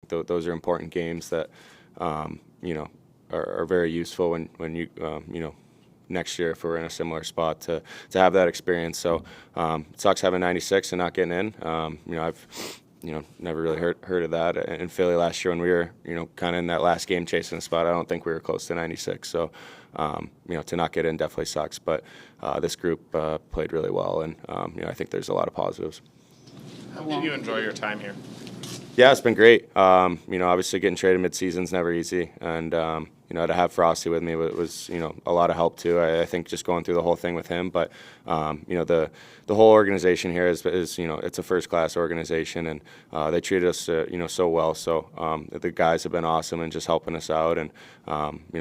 those are important games that you know are very useful when you you know, next year if we're in a similar spot to have that experience. So it sucks having 96 and not getting in. You know, I've never really heard of that in Philly last year when we were kind of in that last game chasing the spot. I don't think we were close to 96. So to not get in definitely sucks. But this group played really well, and I think there's a lot of positives. How did you enjoy your time here? Yeah, it's been great. Obviously getting traded mid-season is never easy, and to have Frosty with me was a lot of help too. I think just going through the whole thing with him, but the whole organization here is it's a first-class organization, and they treated us so well. So the guys have been awesome and just helping us out, and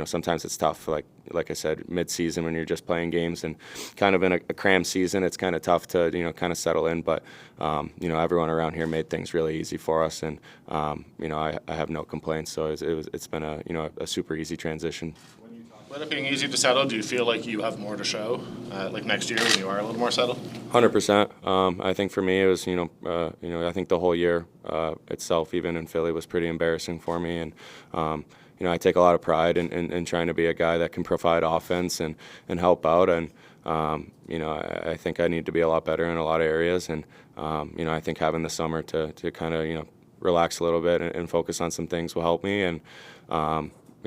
sometimes it's tough, like I said, mid-season when you're just playing games and kind of in a crammed season, it's kind of tough to kind of settle in. But everyone around here made things really easy for us, and I have no complaints. So it's been a super easy transition. When you talk about it being easy to settle, do you feel like you have more to show, like next year when you are a little more settled? 100%. I think for me it was I think the whole year itself, even in Philly, was pretty embarrassing for me, and I take a lot of pride in trying to be a guy that can provide offense and help out, and I think I need to be a lot better in a lot of areas, and I think having the summer to kind of relax a little bit and focus on some things will help me, and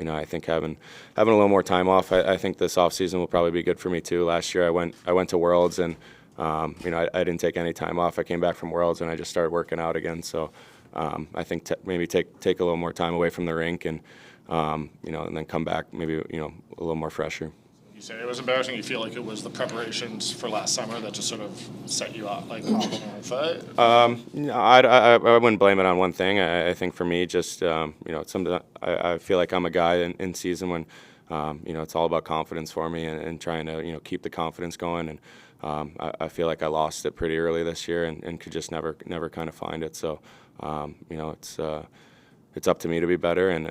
I think having a little more time off, I think this off season will probably be good for me too. Last year I went to Worlds, and I didn't take any time off. I came back from Worlds and I just started working out again. So I think maybe take a little more time away from the rink, and and then come back maybe a little more fresher. You said it was embarrassing. You feel like it was the preparations for last summer that just sort of set you off, like off on the right foot? I wouldn't blame it on one thing. I think for me, just it's something that I feel like I'm a guy in season when it's all about confidence for me, and trying to keep the confidence going. And I feel like I lost it pretty early this year, and could just never kind of find it. So it's up to me to be better, and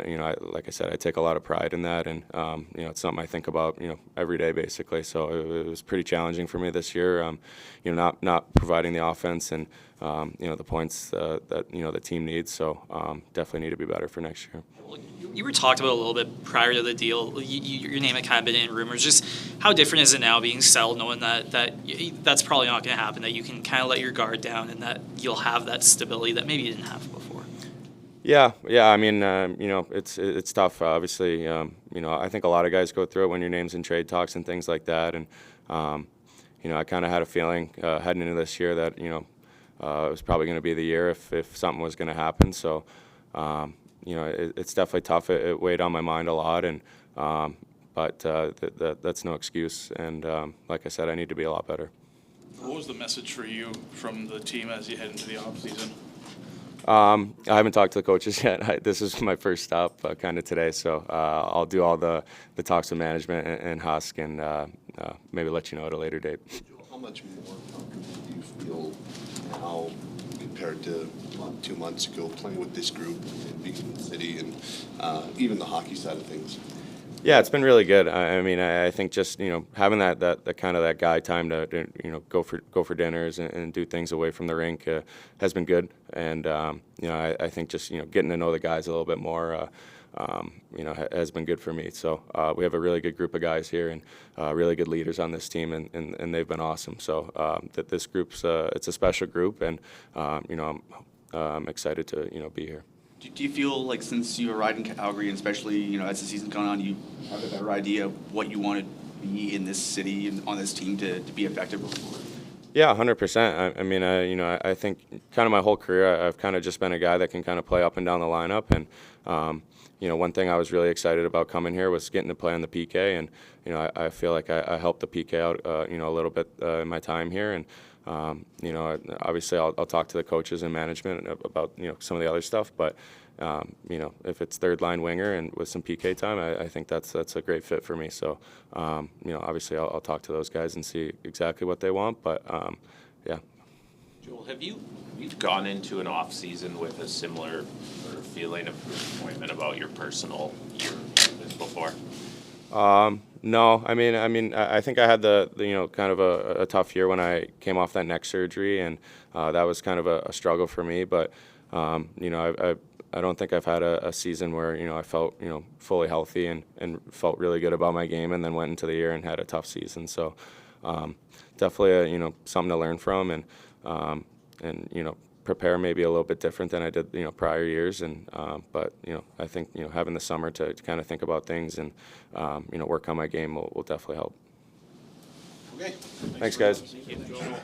like I said, I take a lot of pride in that, and it's something I think about every day basically. So it was pretty challenging for me this year, not providing the offense and the points that the team needs. So definitely need to be better for next year. You were talked about a little bit prior to the deal. Your name had kind of been in rumors. Just how different is it now being settled, knowing that that's probably not going to happen, that you can kind of let your guard down, and that you'll have that stability that maybe you didn't have before? Yeah. I mean, it's tough. Obviously, I think a lot of guys go through it when your name's in trade talks and things like that. And I kind of had a feeling heading into this year that it was probably going to be the year if something was going to happen. So it's definitely tough. It weighed on my mind a lot, and but that's no excuse. And like I said, I need to be a lot better. What was the message for you from the team as you head into the offseason? I haven't talked to the coaches yet. This is my first stop kind of today, so I'll do all the talks with management and Husk, and maybe let you know at a later date. How much more comfortable do you feel now compared to 2 months ago playing with this group and being in the city, and even the hockey side of things? Yeah, it's been really good. I mean, I think just having that kind of that guy time to go for dinners and do things away from the rink has been good. And I think just getting to know the guys a little bit more has been good for me. So we have a really good group of guys here, and really good leaders on this team, and they've been awesome. So that this group's it's a special group, and I'm excited to be here. Do you feel like since you arrived in Calgary, and especially as the season's gone on, you have a better idea of what you want to be in this city and on this team to be effective before? Yeah, 100%. I mean, I think kind of my whole career, I've kind of just been a guy that can kind of play up and down the lineup. And one thing I was really excited about coming here was getting to play on the PK, and I feel like I helped the PK out a little bit in my time here. And obviously I'll talk to the coaches and management about some of the other stuff, but if it's third line winger and with some PK time, I think that's a great fit for me. So obviously I'll talk to those guys and see exactly what they want, but yeah. Joel, have you gone into an off season with a similar sort of feeling of disappointment about your personal year before? No, I mean, I think I had the kind of a tough year when I came off that neck surgery, and that was kind of a struggle for me. But I don't think I've had a season where, I felt, fully healthy and felt really good about my game, and then went into the year and had a tough season. So definitely, something to learn from, and prepare maybe a little bit different than I did, prior years. And but I think having the summer to kind of think about things and work on my game will definitely help. Okay. Thanks, guys. Thank you.